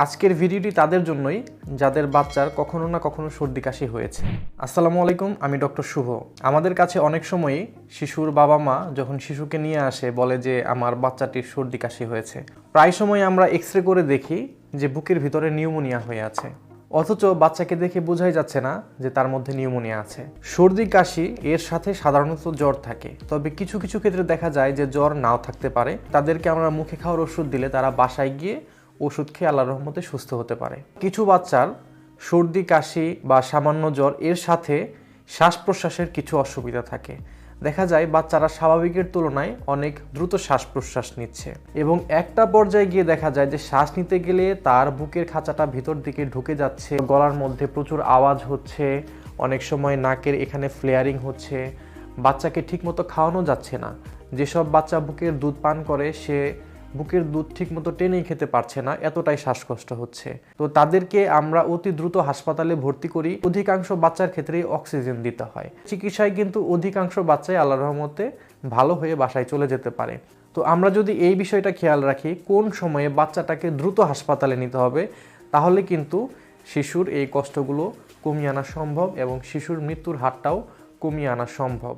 আজকের ভিডিওটি তাদের জন্যই যাদের বাচ্চার কখনো না কখনো সর্দি কাশি হয়েছে। আসসালামু আলাইকুম, আমি ডক্টর শুভ। আমাদের কাছে অনেক সময়ই শিশুর বাবা মা যখন শিশুকে নিয়ে আসে বলে যে আমার বাচ্চাটির সর্দি কাশি হয়েছে। প্রায় সময় আমরা এক্স-রে করে দেখি যে বুকের ভিতরে নিউমোনিয়া হয়ে আছে, অথচ বাচ্চাকে দেখে বোঝাই যাচ্ছে না যে তার মধ্যে নিউমোনিয়া আছে। সর্দি কাশি এর সাথে সাধারণত জ্বর থাকে, তবে কিছু কিছু ক্ষেত্রে দেখা যায় যে জ্বর নাও থাকতে পারে। তাদেরকে আমরা মুখে খাওয়ার ওষুধ দিলে তারা বাসায় গিয়ে ওষুধ খেয়ে আল্লাহর রহমতে সুস্থ হতে পারে। কিছু বাচ্চার সর্দি কাশি বা সামান্য জ্বর এর সাথে শ্বাস প্রশ্বাসের কিছু অসুবিধা থাকে। দেখা যায় বাচ্চারা স্বাভাবিকের তুলনায় অনেক দ্রুত শ্বাস প্রশ্বাস নিচ্ছে এবং একটা পর্যায়ে গিয়ে দেখা যায় যে শ্বাস নিতে গেলে তার বুকের খাঁচাটা ভিতর দিকে ঢুকে যাচ্ছে, গলার মধ্যে প্রচুর আওয়াজ হচ্ছে, অনেক সময় নাকের এখানে ফ্লেয়ারিং হচ্ছে, বাচ্চাকে ঠিকমতো খাওয়ানো যাচ্ছে না। যেসব বাচ্চা বুকের দুধ পান করে সে বুকের দুধ ঠিকমতো টেনেই খেতে পারছে না, এতটাই শ্বাসকষ্ট হচ্ছে। তো তাদেরকে আমরা অতি দ্রুত হাসপাতালে ভর্তি করি। অধিকাংশ বাচ্চার ক্ষেত্রেই অক্সিজেন দিতে হয়। চিকিৎসায় কিন্তু অধিকাংশ বাচ্চাই আল্লাহর রহমতে ভালো হয়ে বাসায় চলে যেতে পারে। তো আমরা যদি এই বিষয়টা খেয়াল রাখি, কোন সময়ে বাচ্চাটাকে দ্রুত হাসপাতালে নিতে হবে, তাহলে কিন্তু শিশুর এই কষ্টগুলো কমিয়ে আনা সম্ভব এবং শিশুর মৃত্যুর হারটাও কমিয়ে আনা সম্ভব।